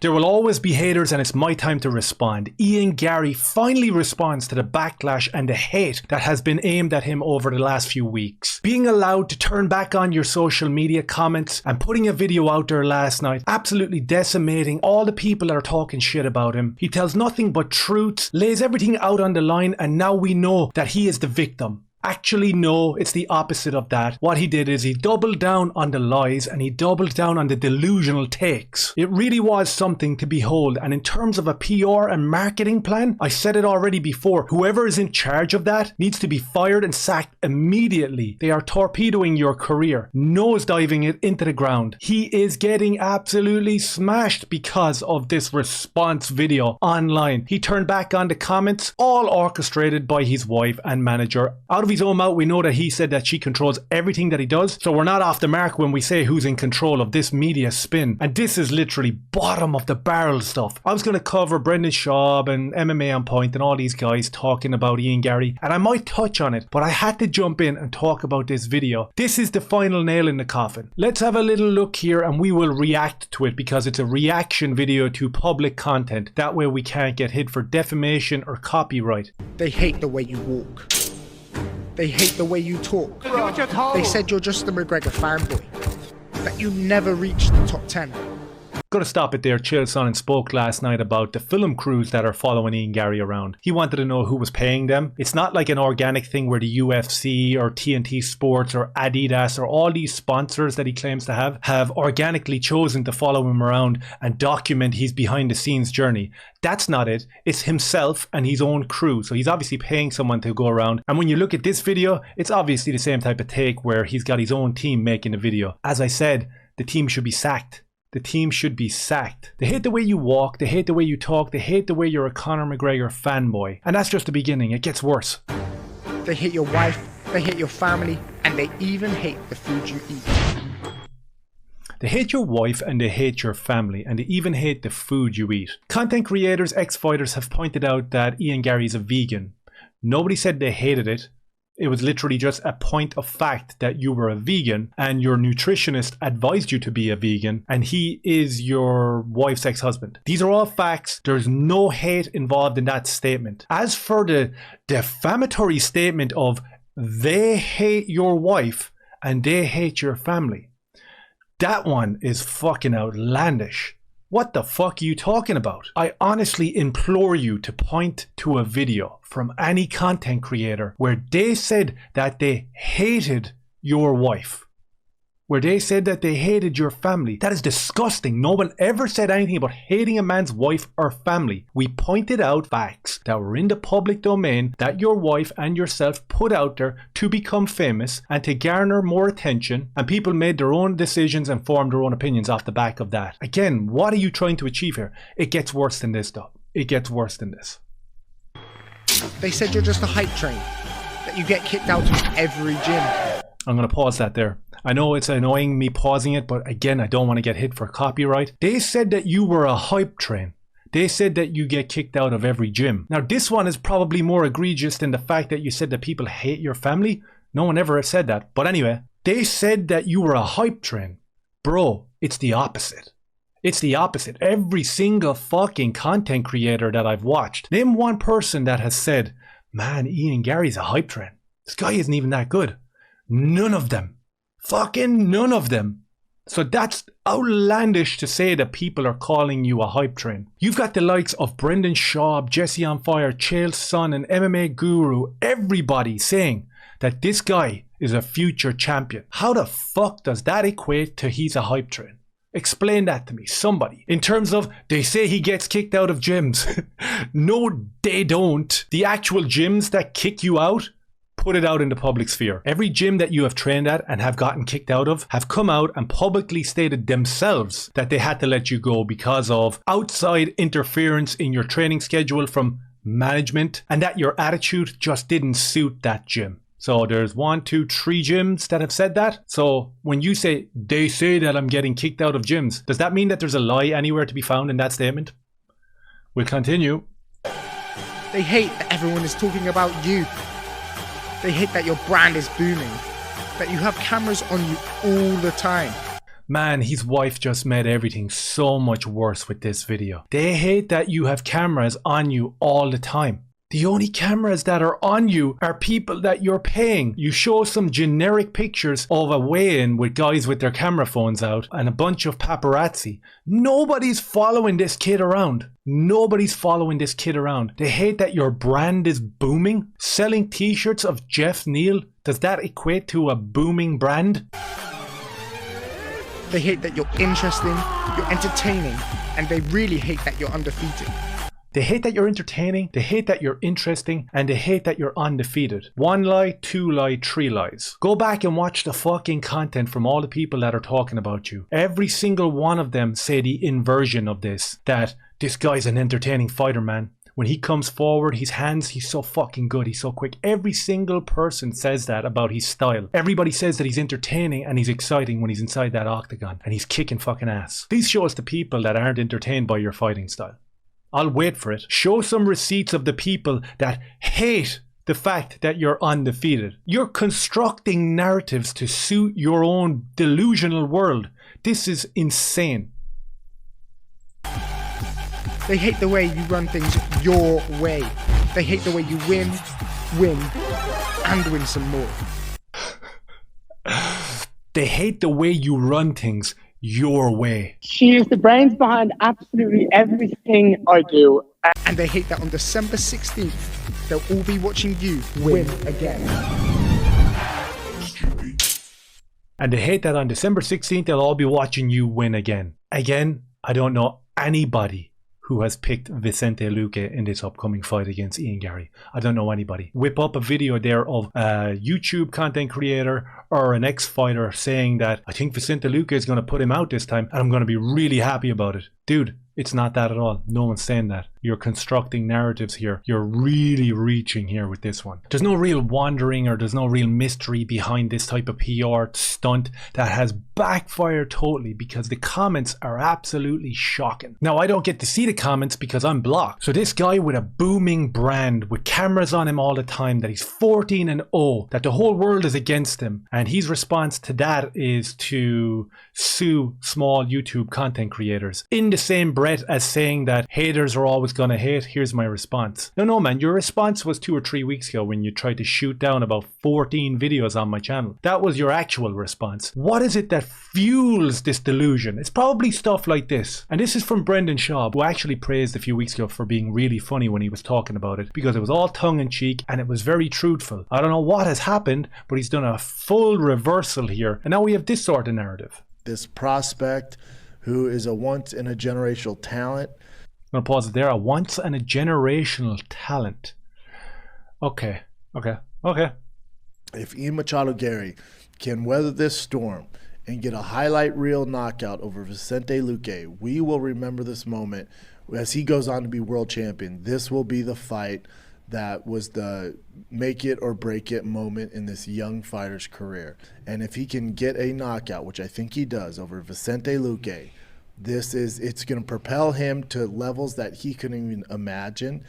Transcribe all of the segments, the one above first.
There will always be haters and it's my time to respond. Ian Garry finally responds to the backlash and the hate that has been aimed at him over the last few weeks. Being allowed to turn back on your social media comments and putting a video out there last night, absolutely decimating all the people that are talking shit about him. He tells nothing but truths, lays everything out on the line, and now we know that he is the victim. Actually, no, it's the opposite of that. What he did is he doubled down on the lies and he doubled down on the delusional takes. It really was something to behold, and in terms of a PR and marketing plan, I said it already before, whoever is in charge of that needs to be fired and sacked immediately. They are torpedoing your career, nosediving it into the ground. He is getting absolutely smashed because of this response video online. He turned back on the comments, all orchestrated by his wife and manager. Out of his own mouth, we know that he said that she controls everything that he does, so we're not off the mark when we say who's in control of this media spin. And this is literally bottom of the barrel stuff. I was going to cover Brendan Schaub and MMA on Point and all these guys talking about Ian Garry, and I might touch on it, but I had to jump in and talk about this video. This is the final nail in the coffin. Let's have a little look here and we will react to it because it's a reaction video to public content. That way we can't get hit for defamation or copyright. They hate the way you walk. They hate the way you talk. They said you're just a McGregor fanboy, that you never reached the top 10. Gotta stop it there. Chael Sonnen spoke last night about the film crews that are following Ian Garry around. He wanted to know who was paying them. It's not like an organic thing where the UFC or TNT Sports or Adidas or all these sponsors that he claims to have organically chosen to follow him around and document his behind the scenes journey. That's not it. It's himself and his own crew. So he's obviously paying someone to go around. And when you look at this video, it's obviously the same type of take where he's got his own team making the video. As I said, the team should be sacked. The team should be sacked. They hate the way you walk, they hate the way you talk, they hate the way you're a Conor McGregor fanboy. And that's just the beginning, it gets worse. They hate your wife, they hate your family, and they even hate the food you eat. They hate your wife and they hate your family, and they even hate the food you eat. Content creators, ex-fighters have pointed out that Ian Garry is a vegan. Nobody said they hated it. It was literally just a point of fact that you were a vegan and your nutritionist advised you to be a vegan and he is your wife's ex-husband. These are all facts. There's no hate involved in that statement. As for the defamatory statement of they hate your wife and they hate your family, that one is fucking outlandish. What the fuck are you talking about? I honestly implore you to point to a video from any content creator where they said that they hated your wife, where they said that they hated your family. That is disgusting. No one ever said anything about hating a man's wife or family. We pointed out facts that were in the public domain that your wife and yourself put out there to become famous and to garner more attention, and people made their own decisions and formed their own opinions off the back of that. Again, what are you trying to achieve here? It gets worse than this though. It gets worse than this. They said you're just a hype train, that you get kicked out of every gym. I'm going to pause that there. I know it's annoying me pausing it, but again, I don't want to get hit for copyright. They said that you were a hype train. They said that you get kicked out of every gym. Now, this one is probably more egregious than the fact that you said that people hate your family. No one ever said that. But anyway, they said that you were a hype train. Bro, it's the opposite. It's the opposite. Every single fucking content creator that I've watched, name one person that has said, man, Ian Garry's a hype train. This guy isn't even that good. None of them. Fucking none of them. So that's outlandish to say that people are calling you a hype train. You've got the likes of Brendan Schaub, Jesse on Fire, Chael Sonnen, MMA Guru, everybody saying that this guy is a future champion. How the fuck does that equate to he's a hype train? Explain that to me, somebody. In terms of, they say he gets kicked out of gyms. No, they don't. The actual gyms that kick you out, put it out in the public sphere. Every gym that you have trained at and have gotten kicked out of have come out and publicly stated themselves that they had to let you go because of outside interference in your training schedule from management and that your attitude just didn't suit that gym. So there's 1, 2, 3 gyms that have said that. So when you say, they say that I'm getting kicked out of gyms, does that mean that there's a lie anywhere to be found in that statement? We'll continue. They hate that everyone is talking about you. They hate that your brand is booming, that you have cameras on you all the time. Man, his wife just made everything so much worse with this video. They hate that you have cameras on you all the time. The only cameras that are on you are people that you're paying. You show some generic pictures of a weigh-in with guys with their camera phones out and a bunch of paparazzi. Nobody's following this kid around. Nobody's following this kid around. They hate that your brand is booming. Selling t-shirts of Jeff Neal, does that equate to a booming brand? They hate that you're interesting, you're entertaining, and they really hate that you're undefeated. They hate that you're entertaining, they hate that you're interesting, and they hate that you're undefeated. 1 lie, 2 lie, 3 lies. Go back and watch the fucking content from all the people that are talking about you. Every single one of them say the inversion of this, that this guy's an entertaining fighter, man. When he comes forward, his hands, he's so fucking good, he's so quick. Every single person says that about his style. Everybody says that he's entertaining and he's exciting when he's inside that octagon and he's kicking fucking ass. Please show us the people that aren't entertained by your fighting style. I'll wait for it. Show some receipts of the people that hate the fact that you're undefeated. You're constructing narratives to suit your own delusional world. This is insane. They hate the way you run things your way. They hate the way you win, and win some more. They hate the way you run things your way. She is the brains behind absolutely everything I do. And they hate that on December 16th, they'll all be watching you win again. And they hate that on December 16th, they'll all be watching you win again. Again, I don't know anybody who has picked Vicente Luque in this upcoming fight against Ian Garry. I don't know anybody. Whip up a video there of a YouTube content creator or an ex-fighter saying that I think Vicente Luque is going to put him out this time and I'm going to be really happy about it. Dude, it's not that at all. No one's saying that. You're constructing narratives here. You're really reaching here with this one. There's no real wandering or there's no real mystery behind this type of PR stunt that has backfired totally because the comments are absolutely shocking. Now, I don't get to see the comments because I'm blocked. So this guy with a booming brand, with cameras on him all the time, that he's 14-0, that the whole world is against him, and his response to that is to sue small YouTube content creators in the same breath as saying that haters are always gonna hate. Here's my response. No man, your response was 2 or 3 weeks ago when you tried to shoot down about 14 videos on my channel. That was your actual response. What is it that fuels this delusion? It's probably stuff like this. And this is from Brendan Schaub, who actually praised a few weeks ago for being really funny when he was talking about it, because it was all tongue-in-cheek and it was very truthful. I don't know what has happened, but he's done a full reversal here, and now we have this sort of narrative. This prospect who is a once-in-a-generational talent. I'm going to pause it there. A once-in-a-generational talent. Okay. If Ian Machado Garry can weather this storm and get a highlight reel knockout over Vicente Luque, we will remember this moment as he goes on to be world champion. This will be the fight that was the make it or break it moment in this young fighter's career. And if he can get a knockout, which I think he does, over Vicente Luque, it's going to propel him to levels that he couldn't even imagine.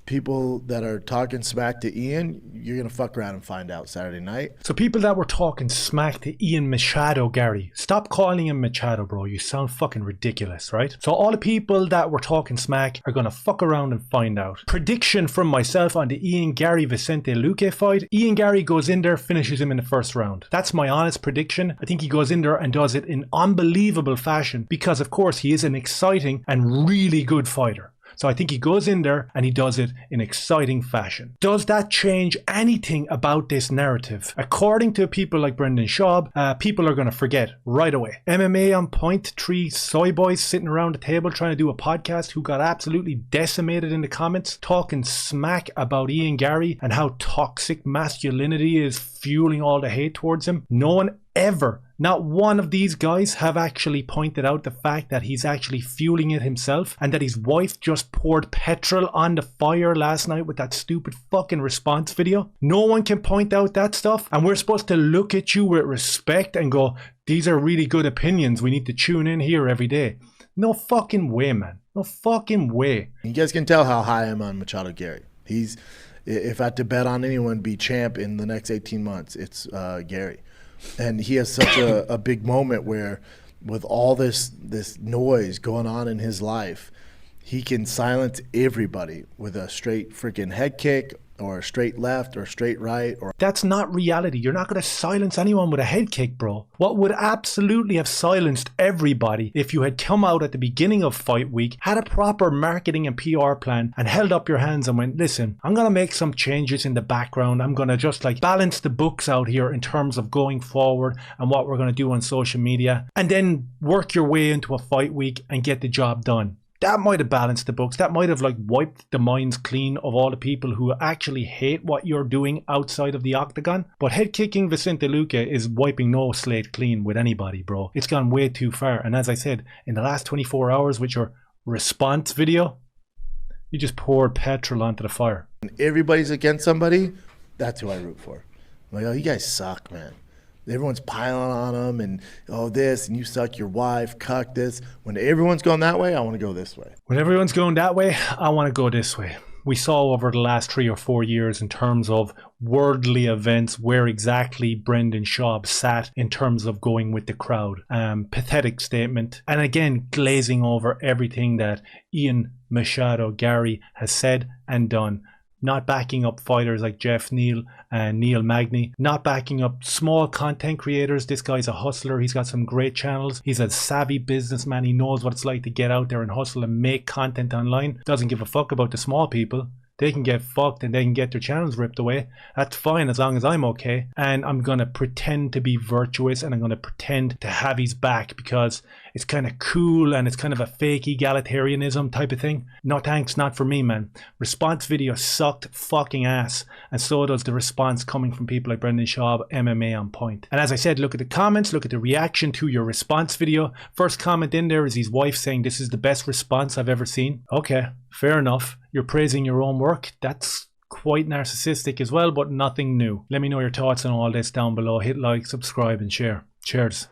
People that are talking smack to Ian, you're going to fuck around and find out Saturday night. So people that were talking smack to Ian Machado Garry, stop calling him Machado, bro. You sound fucking ridiculous, right? So all the people that were talking smack are going to fuck around and find out. Prediction from myself on the Ian Garry Vicente Luque fight. Ian Garry goes in there, finishes him in the first round. That's my honest prediction. I think he goes in there and does it in unbelievable fashion because, of course, he is an exciting and really good fighter. So I think he goes in there and he does it in exciting fashion. Does that change anything about this narrative? According to people like Brendan Schaub, people are going to forget right away. MMA on point, 3 soy boys sitting around the table trying to do a podcast who got absolutely decimated in the comments, talking smack about Ian Garry and how toxic masculinity is fueling all the hate towards him. No one ever, not one of these guys have actually pointed out the fact that he's actually fueling it himself and that his wife just poured petrol on the fire last night with that stupid fucking response video. No one can point out that stuff, and we're supposed to look at you with respect and go, these are really good opinions, we need to tune in here every day. No fucking way, man. No fucking way. You guys can tell how high I am on Machado Garry. If I had to bet on anyone be champ in the next 18 months, it's Garry. And he has such a big moment where with all this noise going on in his life, he can silence everybody with a straight freaking head kick or a straight left or straight right. Or That's not reality. You're not going to silence anyone with a head kick, bro. What would absolutely have silenced everybody if you had come out at the beginning of fight week, had a proper marketing and PR plan, and held up your hands and went, listen, I'm going to make some changes in the background. I'm going to just like balance the books out here in terms of going forward and what we're going to do on social media, and then work your way into a fight week and get the job done. That might have balanced the books. That might have like wiped the minds clean of all the people who actually hate what you're doing outside of the octagon. But head kicking Vicente Luque is wiping no slate clean with anybody, bro. It's gone way too far. And as I said, in the last 24 hours with your response video, you just poured petrol onto the fire. when everybody's against somebody, that's who I root for. I'm like, oh, you guys suck, man. Everyone's piling on them and, oh, this, and you suck, your wife, cuck this. When everyone's going that way, I want to go this way. When everyone's going that way, I want to go this way. We saw over the last 3 or 4 years in terms of worldly events where exactly Brendan Schaub sat in terms of going with the crowd. Pathetic statement. And again, glazing over everything that Ian Machado, Garry has said and done. Not backing up fighters like Jeff Neal and Neil Magny. Not backing up small content creators. This guy's a hustler. He's got some great channels. He's a savvy businessman. He knows what it's like to get out there and hustle and make content online. Doesn't give a fuck about the small people. They can get fucked and they can get their channels ripped away. That's fine as long as I'm okay. And I'm going to pretend to be virtuous and I'm going to pretend to have his back because it's kind of cool and it's kind of a fake egalitarianism type of thing. No thanks, not for me, man. Response video sucked fucking ass. And so does the response coming from people like Brendan Schaub, MMA on point. And as I said, look at the comments, look at the reaction to your response video. First comment in there is his wife saying this is the best response I've ever seen. Okay, fair enough. You're praising your own work. That's quite narcissistic as well, but nothing new. Let me know your thoughts on all this down below. Hit like, subscribe and share. Cheers.